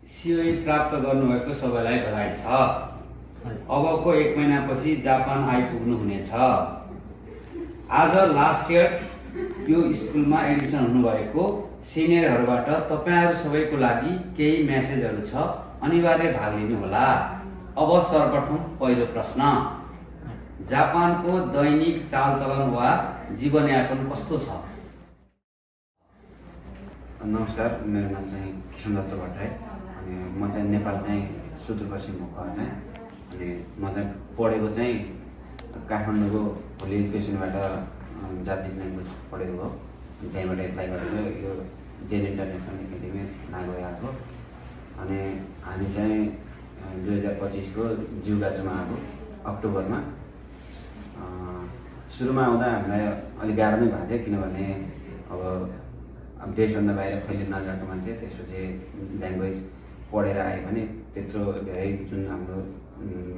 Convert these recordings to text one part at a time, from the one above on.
सिओई प्राप्त गर्नुभएको सबैलाई बधाई छ। अबको 1 महिनापछि जापान आइपुग्नु हुनेछ। आज लास्ट इयर यो स्कुलमा एडमिसन हुनुभएको सिनियरहरूबाट तपाईहरू सबैको लागि केही मेसेजहरू छ, अनिवार्य भाग लिनुहोला। अब सर्वप्रथम पहिलो प्रश्न, जापानको दैनिक चालचलन वा जीवनयापन कस्तो छ? नमस्कार, मेरो नाम चाहिँ किशन दत्त भट्टराई अनि म चाहिँ नेपाल चाहिँ सुदूरपश्चिमको चाहिँ अनि म चाहिँ पढेको चाहिँ काठमाडौँको होली एजुकेसनबाट जापानिज ल्याङ्ग्वेज पढेको हो। त्यहीँबाट एप्लाई गरेको यो जेन इन्टरनेसनल एकाडेमी नागोयाको। अनि हामी चाहिँ 2025को जिउगाचोमा आएको अक्टोबरमा। सुरुमा आउँदा हामीलाई अलिक गाह्रो नै भएको थियो, किनभने अब देशभन्दा बाहिर कहिले नगएको मान्छे, त्यसपछि ल्याङ्ग्वेज पढेर आयो भने त्यत्रो धेरै जुन हाम्रो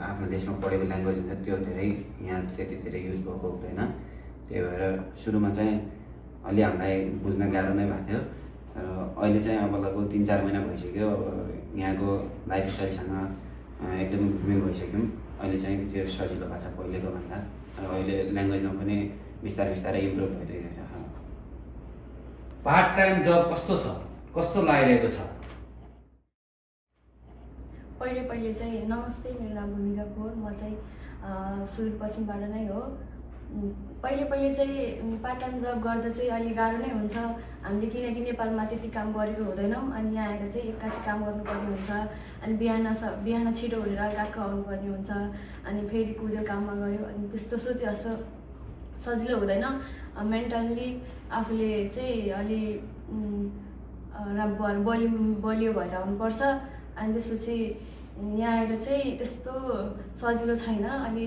आफ्नो देशमा पढेको ल्याङ्ग्वेज हुन्छ त्यो धेरै यहाँ त्यति धेरै युज भएको हुँदैन। त्यही भएर सुरुमा चाहिँ अलि हामीलाई बुझ्न गाह्रो नै भएको थियो। अहिले चाहिँ अब लगभग 3-4 महिना भइसक्यो। अब यहाँको लाइफस्टाइलसँग एकदमै घुलमिल भइसक्यौँ। अहिले चाहिँ त्यो सजिलो भएको छ पहिलेको भन्दा। अहिले ल्याङ्ग्वेजमा पनि बिस्तारै इम्प्रुभ भइरहेको छ। पार्ट टाइम जब कस्तो छ, कस्तो लागिरहेको छ? पहिले चाहिँ नमस्ते, मेरो नाम भूमिका खोर, म चाहिँ सुदूरपश्चिमबाट नै हो। पहिले चाहिँ पार्ट टाइम जब गर्दा चाहिँ अलिक गाह्रो नै हुन्छ हामीले, किनकि नेपालमा त्यति काम गरेको हुँदैनौँ। अनि यहाँ आएर चाहिँ एक्कासी काम गर्नुपर्ने हुन्छ। अनि बिहान छिटो उठेर गएको आउनुपर्ने हुन्छ। अनि फेरि कुद्यो काममा गयो, अनि त्यस्तो सोचे जस्तो सजिलो हुँदैन। मेन्टल्ली आफूले चाहिँ अलि बलियो भएर आउनुपर्छ। अनि त्यसपछि यहाँ आएर चाहिँ त्यस्तो सजिलो छैन, अलि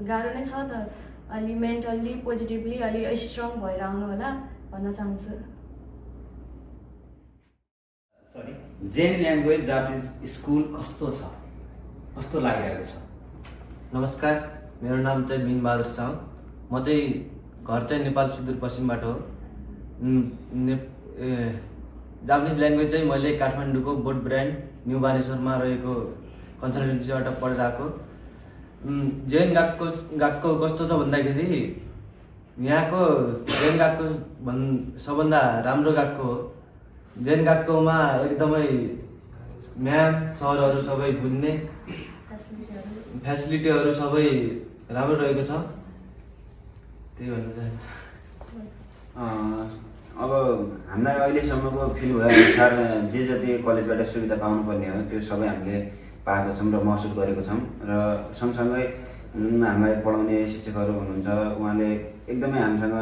गाह्रो नै छ। त अलि मेन्टल्ली पोजिटिभली अलि स्ट्रङ भएर आउनु होला भन्न चाहन्छु। जेन ल्याङ्ग्वेज जापानिज स्कुल कस्तो छ, कस्तो लागिरहेको छ? नमस्कार, मेरो नाम चाहिँ मिन बहादुर साउङ। म चाहिँ घर चाहिँ नेपाल सुदूरपश्चिमबाट हो। जापानिज ल्याङ्ग्वेज चाहिँ मैले काठमाडौँको बोट ब्रान्ड न्यू बानेश्वरमा रहेको कन्सल्टेन्सीबाट पढेर आएको। जेन गएको कस्तो छ भन्दाखेरि यहाँको जेन गएको सबभन्दा राम्रो गएको हो। जेन गएकोमा एकदमै म्याम सरहरू सबै बुझ्ने, फेसिलिटीहरू सबै राम्रो रहेको छ। त्यही भन्न चाहन्छु। अब हामीलाई अहिलेसम्मको फिल भएअनुसार जे जति कलेजबाट सुविधा पाउनुपर्ने हो त्यो सबै हामीले पाएको छौँ र महसुस गरेको छौँ। र सँगसँगै जुन हामीलाई पढाउने शिक्षकहरू हुनुहुन्छ उहाँले एकदमै हामीसँग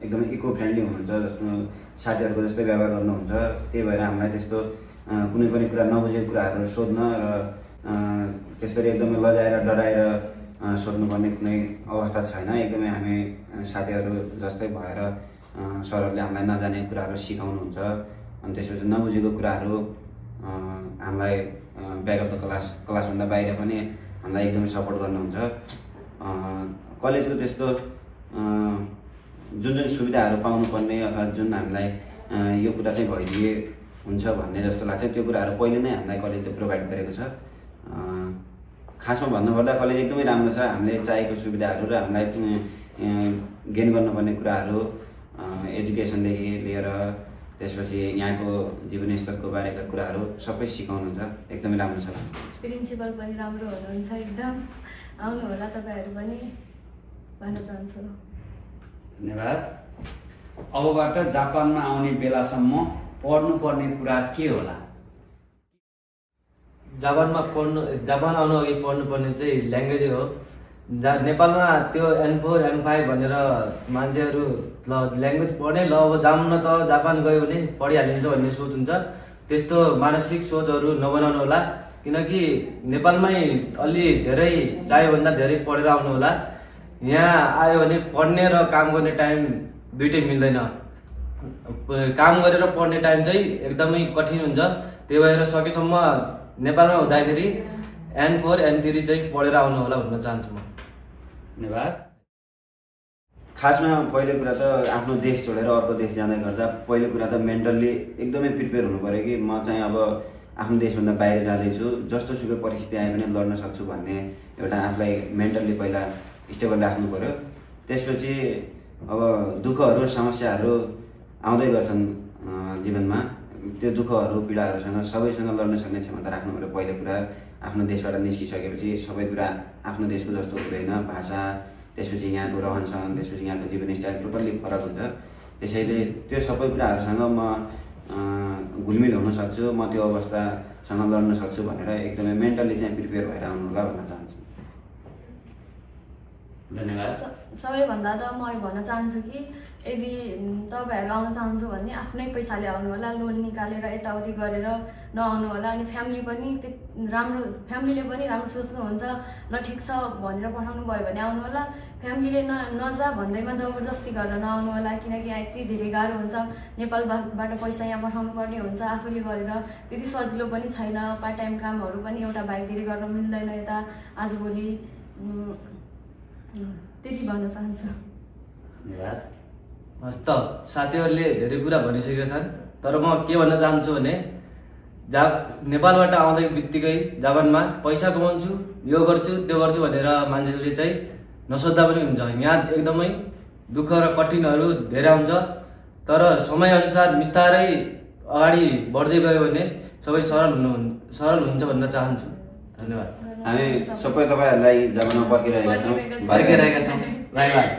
एकदमै इको फ्रेन्डली हुनुहुन्छ, जस्तो साथीहरूको जस्तै व्यवहार गर्नुहुन्छ। त्यही भएर हामीलाई त्यस्तो कुनै पनि कुरा नबुझेको कुराहरू सोध्न र त्यसरी एकदमै लजाएर डराएर सोध्नुपर्ने कुनै अवस्था छैन। एकदमै हामी साथीहरू जस्तै भएर सरहरूले हामीलाई नजानेको कुराहरू सिकाउनुहुन्छ। अनि त्यसपछि नबुझेको कुराहरू हामीलाई ब्याक अफ द क्लासभन्दा बाहिर पनि हामीलाई एकदमै सपोर्ट गर्नुहुन्छ। कलेजको त्यस्तो जुन सुविधाहरू पाउनुपर्ने अथवा जुन हामीलाई यो कुरा चाहिँ भइदिए हुन्छ भन्ने जस्तो लाग्छ, त्यो कुराहरू पहिले नै हामीलाई कलेजले प्रोभाइड गरेको छ। खासमा भन्नुपर्दा कलेज एकदमै राम्रो छ। हामीले चाहेको सुविधाहरू र हामीलाई गेन गर्नुपर्ने कुराहरू एजुकेसनदेखि लिएर त्यसपछि यहाँको जीवनस्तरको बारेका कुराहरू सबै सिकाउनुहुन्छ। एकदमै राम्रो छ। प्रिन्सिपल पनि राम्रो हुनुहुन्छ, एकदम आउनु होला तपाईँहरू पनि भन्न चाहन्छु। धन्यवाद। अबबाट जापानमा आउने बेलासम्म पढ्नुपर्ने कुरा के होला? जापान आउनु अघि पढ्नुपर्ने चाहिँ ल्याङ्ग्वेजै हो। नेपालमा त्यो N4 M5 भनेर मान्छेहरू ल ल्याङ्ग्वेज पढ्ने ल अब जाऊँ न त जापान गयो भने पढिहालिन्छ भन्ने सोच हुन्छ। त्यस्तो मानसिक सोचहरू नबनाउनु होला, किनकि नेपालमै अलि धेरै चाहियोभन्दा धेरै पढेर आउनु होला। यहाँ आयो भने पढ्ने र काम गर्ने टाइम दुइटै मिल्दैन। काम गरेर पढ्ने टाइम चाहिँ एकदमै कठिन हुन्छ। त्यही भएर सकेसम्म नेपालमा हुँदाखेरि N4 N3 चाहिँ पढेर आउनु होला भन्न चाहन्छु म। धन्यवाद। खासमा पहिलो कुरा त आफ्नो देश छोडेर अर्को देश जाँदै गर्दा पहिलो कुरा त मेन्टल्ली एकदमै प्रिपेयर हुनु पऱ्यो कि म चाहिँ अब आफ्नो देशभन्दा बाहिर जाँदैछु, जस्तो सुकै परिस्थिति आए पनि लड्न सक्छु भन्ने एउटा आफूलाई मेन्टल्ली पहिला स्टेबल राख्नु पऱ्यो। त्यसपछि अब दुःखहरू समस्याहरू आउँदै गर्छन् जीवनमा, त्यो दुःखहरू पीडाहरूसँग सबैसँग लड्न सक्ने क्षमता राख्नु पऱ्यो। पहिलो कुरा आफ्नो देशबाट निस्किसकेपछि सबै कुरा आफ्नो देशको जस्तो हुँदैन, भाषा, त्यसपछि यहाँको रहनसहन, त्यसपछि यहाँको जीवनस्टाइल टोटल्ली फरक हुन्छ। त्यसैले त्यो सबै कुराहरूसँग म घुलमिल हुन सक्छु, म त्यो अवस्थासँग लड्न सक्छु भनेर एकदमै मेन्टल्ली चाहिँ प्रिपेयर भएर आउनु होला भन्न चाहन्छु। धन्यवाद। सबैभन्दा त म भन्न चाहन्छु कि यदि तपाईँहरू आउन चाहन्छु भने आफ्नै पैसाले आउनु होला, लोन निकालेर यताउति गरेर नआउनु होला। अनि फ्यामिलीले पनि राम्रो सोच्नुहुन्छ, ल ठिक छ भनेर पठाउनु भयो भने आउनु होला। फ्यामिलीले नजा भन्दैमा जबरजस्ती गरेर नआउनु होला, किनकि यहाँ यति धेरै गाह्रो हुन्छ। नेपालबाट पैसा यहाँ पठाउनु पर्ने हुन्छ, आफूले गरेर त्यति सजिलो पनि छैन। पार्ट टाइम कामहरू पनि एउटा बाइकतिर गर्न मिल्दैन यता आजभोलि। त्यति भन्न चाहन्छु। धन्यवाद। हस् त, साथीहरूले धेरै कुरा भनिसकेका छन्, तर म के भन्न चाहन्छु भने नेपालबाट आउँदै बित्तिकै जापानमा पैसा कमाउँछु, यो गर्छु त्यो गर्छु भनेर मान्छेले चाहिँ नसोच्दा पनि हुन्छ। यहाँ एकदमै दुःख र कठिनहरू धेरै हुन्छ, तर समयअनुसार बिस्तारै अगाडि बढ्दै गयो भने सबै सरल हुन्छ भन्न चाहन्छु। धन्यवाद। हामी सबै तपाईँहरूलाई जापानमा पर्खिरहेका छौँ। By by.